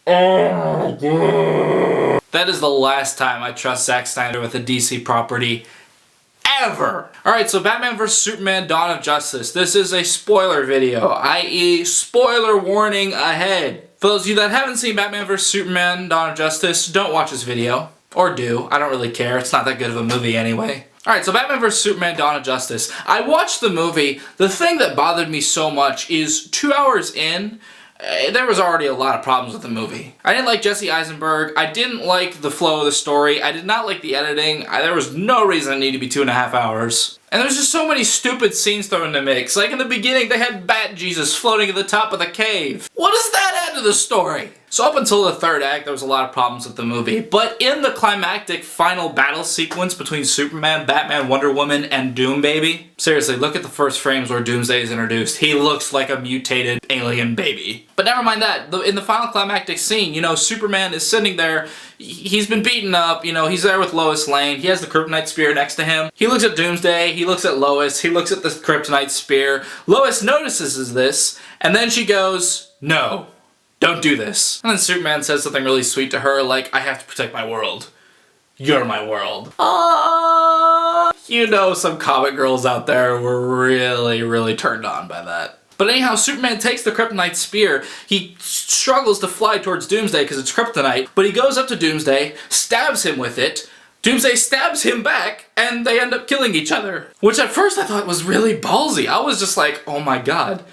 That is the last time I trust Zack Snyder with a DC property ever. Alright, so Batman vs. Superman Dawn of Justice. This is a spoiler video, i.e. spoiler warning ahead. For those of you that haven't seen Batman vs. Superman Dawn of Justice, don't watch this video. Or do. I don't really care. It's not that good of a movie anyway. Alright, so Batman vs. Superman Dawn of Justice. I watched the movie. The thing that bothered me so much is 2 hours in, there was already a lot of problems with the movie. I didn't like Jesse Eisenberg. I didn't like the flow of the story. I did not like the editing. There was no reason it needed to be 2.5 hours. And there's just so many stupid scenes thrown in the mix. Like in the beginning, they had Bat Jesus floating at the top of the cave. What does that add to the story? So up until the third act, there was a lot of problems with the movie. But in the climactic final battle sequence between Superman, Batman, Wonder Woman, and Doom Baby, seriously, look at the first frames where Doomsday is introduced. He looks like a mutated alien baby. But never mind that. In the final climactic scene, you know, Superman is sitting there. He's been beaten up, you know, he's there with Lois Lane. He has the Kryptonite Spear next to him. He looks at Doomsday, he looks at Lois, he looks at the Kryptonite Spear. Lois notices this, and then she goes, "No, don't do this." And then Superman says something really sweet to her, like, "I have to protect my world. You're my world." You know, some comic girls out there were really, really turned on by that. But anyhow, Superman takes the Kryptonite Spear. He struggles to fly towards Doomsday because it's kryptonite, but he goes up to Doomsday, stabs him with it. Doomsday stabs him back, and they end up killing each other. Which at first I thought was really ballsy. I was just like, oh my god.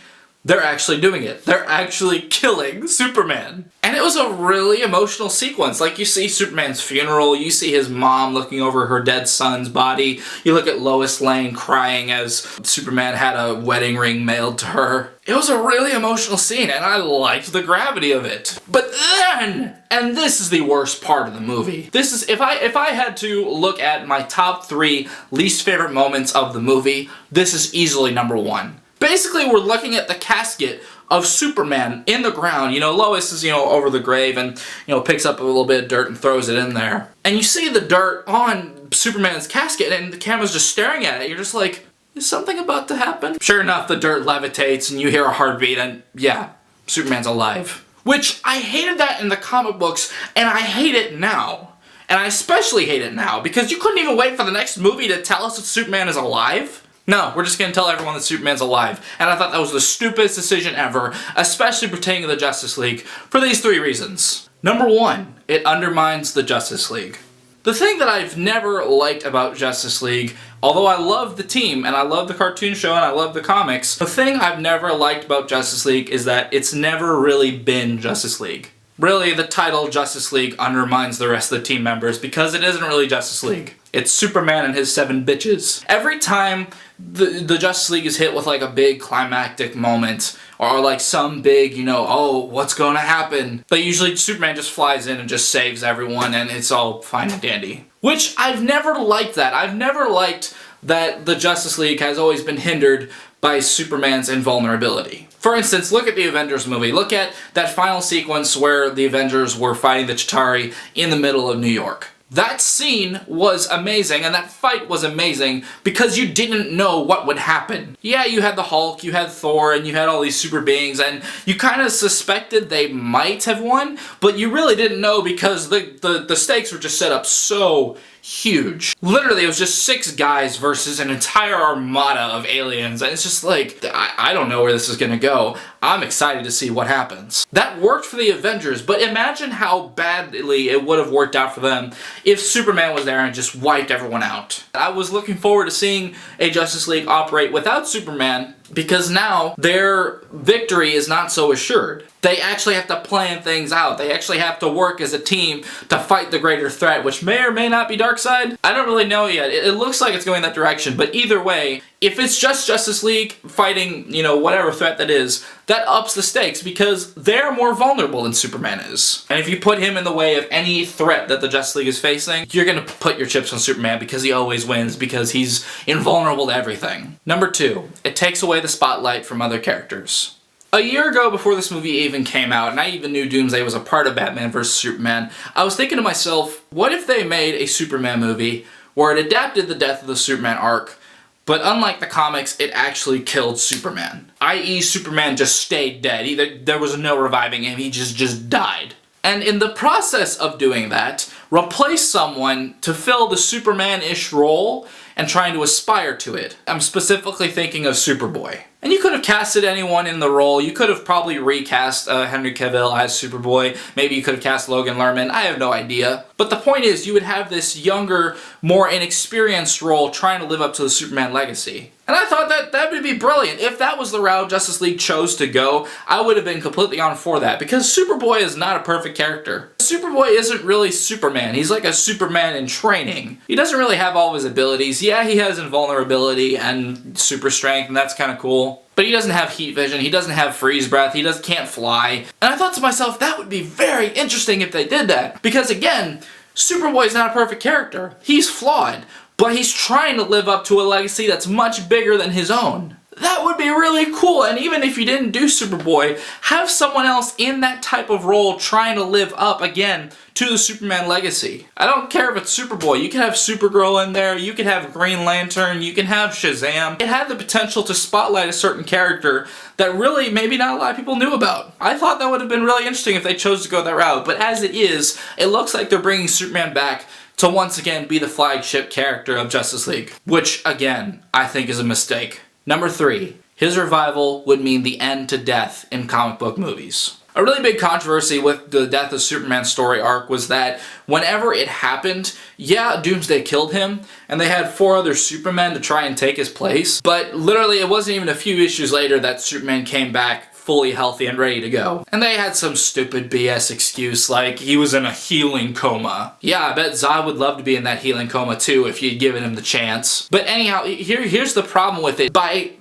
They're actually doing it. They're actually killing Superman. And it was a really emotional sequence. Like, you see Superman's funeral, you see his mom looking over her dead son's body, you look at Lois Lane crying as Superman had a wedding ring mailed to her. It was a really emotional scene, and I liked the gravity of it. But then, and this is the worst part of the movie. This is, if I had to look at my top 3 least favorite moments of the movie, this is easily number 1. Basically, we're looking at the casket of Superman in the ground. You know, Lois is, you know, over the grave and, you know, picks up a little bit of dirt and throws it in there. And you see the dirt on Superman's casket and the camera's just staring at it. You're just like, is something about to happen? Sure enough, the dirt levitates and you hear a heartbeat and, yeah, Superman's alive. Which, I hated that in the comic books, and I hate it now. And I especially hate it now, because you couldn't even wait for the next movie to tell us that Superman is alive. No, we're just gonna tell everyone that Superman's alive. And I thought that was the stupidest decision ever, especially pertaining to the Justice League, for these 3 reasons. Number 1, it undermines the Justice League. The thing that I've never liked about Justice League, although I love the team, and I love the cartoon show, and I love the comics, the thing I've never liked about Justice League is that it's never really been Justice League. Really, the title Justice League undermines the rest of the team members because it isn't really Justice League. It's Superman and his 7 bitches. Every time the Justice League is hit with like a big climactic moment, or like some big, you know, oh, what's gonna happen? But usually Superman just flies in and just saves everyone and it's all fine and dandy. Which, I've never liked that. I've never liked that the Justice League has always been hindered by Superman's invulnerability. For instance, look at the Avengers movie. Look at that final sequence where the Avengers were fighting the Chitauri in the middle of New York. That scene was amazing, and that fight was amazing because you didn't know what would happen. Yeah, you had the Hulk, you had Thor, and you had all these super beings, and you kind of suspected they might have won, but you really didn't know because the stakes were just set up so huge. Literally, it was just 6 guys versus an entire armada of aliens, and it's just like, I don't know where this is gonna go. I'm excited to see what happens. That worked for the Avengers, but imagine how badly it would have worked out for them if Superman was there and just wiped everyone out. I was looking forward to seeing a Justice League operate without Superman, because now their victory is not so assured. They actually have to plan things out. They actually have to work as a team to fight the greater threat, which may or may not be Darkseid. I don't really know yet. It looks like it's going that direction, but either way, if it's just Justice League fighting, you know, whatever threat that is, that ups the stakes because they're more vulnerable than Superman is. And if you put him in the way of any threat that the Justice League is facing, you're gonna put your chips on Superman because he always wins, because he's invulnerable to everything. Number 2, it takes away the spotlight from other characters. A year ago, before this movie even came out, and I even knew Doomsday was a part of Batman vs. Superman, I was thinking to myself, what if they made a Superman movie where it adapted the death of the Superman arc, but unlike the comics, it actually killed Superman? I.e. Superman just stayed dead. There was no reviving him, he just died. And in the process of doing that, replace someone to fill the Superman-ish role and trying to aspire to it. I'm specifically thinking of Superboy. And you could have casted anyone in the role. You could have probably recast Henry Cavill as Superboy. Maybe you could have cast Logan Lerman. I have no idea. But the point is, you would have this younger, more inexperienced role trying to live up to the Superman legacy. And I thought that would be brilliant. If that was the route Justice League chose to go, I would have been completely on for that. Because Superboy is not a perfect character. Superboy isn't really Superman. He's like a Superman in training. He doesn't really have all of his abilities. Yeah, he has invulnerability and super strength, and that's kind of cool. But he doesn't have heat vision, he doesn't have freeze breath, he can't fly. And I thought to myself, that would be very interesting if they did that. Because again, Superboy is not a perfect character. He's flawed, but he's trying to live up to a legacy that's much bigger than his own. That would be really cool, and even if you didn't do Superboy, have someone else in that type of role trying to live up, again, to the Superman legacy. I don't care if it's Superboy, you can have Supergirl in there, you can have Green Lantern, you can have Shazam. It had the potential to spotlight a certain character that really maybe not a lot of people knew about. I thought that would have been really interesting if they chose to go that route, but as it is, it looks like they're bringing Superman back to once again be the flagship character of Justice League, which, again, I think is a mistake. Number 3, his revival would mean the end to death in comic book movies. A really big controversy with the Death of Superman story arc was that whenever it happened, yeah, Doomsday killed him, and they had 4 other Supermen to try and take his place, but literally it wasn't even a few issues later that Superman came back fully healthy and ready to go. And they had some stupid BS excuse like he was in a healing coma. Yeah, I bet Zod would love to be in that healing coma too if you'd given him the chance. But anyhow, here's the problem with it. By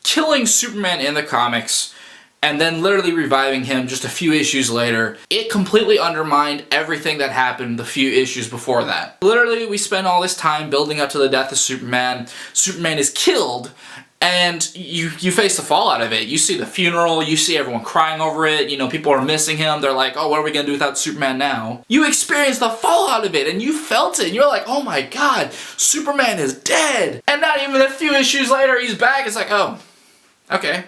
killing Superman in the comics and then literally reviving him just a few issues later, it completely undermined everything that happened the few issues before that. Literally, we spent all this time building up to the death of Superman. Superman is killed, and you face the fallout of it. You see the funeral, you see everyone crying over it, you know, people are missing him, they're like, oh, what are we gonna do without Superman now? You experience the fallout of it, and you felt it, and you're like, oh my god, Superman is dead! And not even a few issues later, he's back, it's like, oh, okay.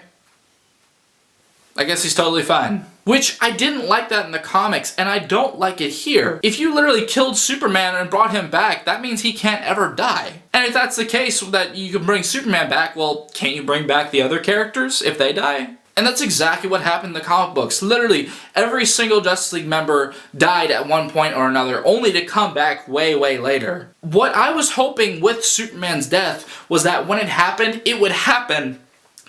I guess he's totally fine. Which, I didn't like that in the comics, and I don't like it here. If you literally killed Superman and brought him back, that means he can't ever die. And if that's the case, that you can bring Superman back, well, can't you bring back the other characters if they die? And that's exactly what happened in the comic books. Literally, every single Justice League member died at one point or another, only to come back way, way later. What I was hoping with Superman's death was that when it happened, it would happen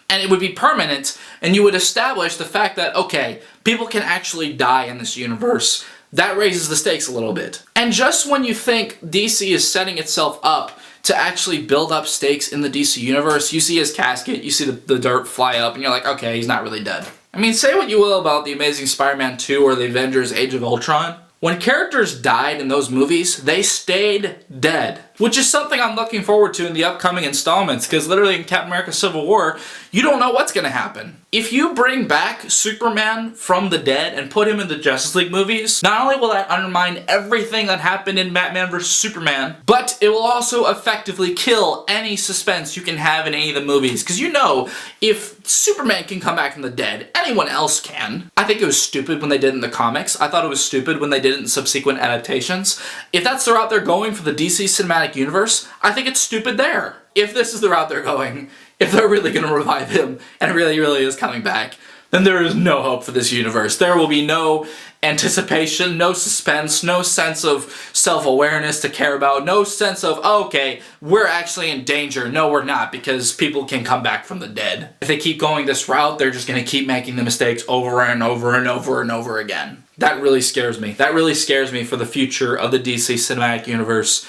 and it would be permanent, and you would establish the fact that, okay, people can actually die in this universe. That raises the stakes a little bit. And just when you think DC is setting itself up to actually build up stakes in the DC universe, you see his casket, you see the dirt fly up, and you're like, okay, he's not really dead. I mean, say what you will about The Amazing Spider-Man 2 or The Avengers Age of Ultron, when characters died in those movies, they stayed dead. Which is something I'm looking forward to in the upcoming installments, because literally in Captain America Civil War, you don't know what's going to happen. If you bring back Superman from the dead and put him in the Justice League movies, not only will that undermine everything that happened in Batman vs. Superman, but it will also effectively kill any suspense you can have in any of the movies. Because you know, if Superman can come back from the dead, anyone else can. I think it was stupid when they did it in the comics. I thought it was stupid when they did it in subsequent adaptations. If that's the route they're going for the DC Cinematic Universe, I think it's stupid there. If this is the route they're going, if they're really going to revive him, and really is coming back, then there is no hope for this universe. There will be no anticipation, no suspense, no sense of self-awareness to care about, no sense of, oh, okay, we're actually in danger. No, we're not, because people can come back from the dead. If they keep going this route, they're just going to keep making the mistakes over and over and over and over again. That really scares me. That really scares me for the future of the DC Cinematic Universe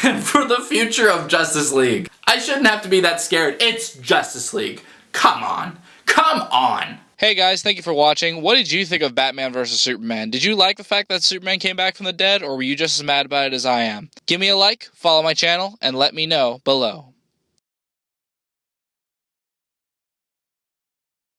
and for the future of Justice League. I shouldn't have to be that scared. It's Justice League. Come on. Come on. Hey guys, thank you for watching. What did you think of Batman vs. Superman? Did you like the fact that Superman came back from the dead, or were you just as mad about it as I am? Give me a like, follow my channel, and let me know below.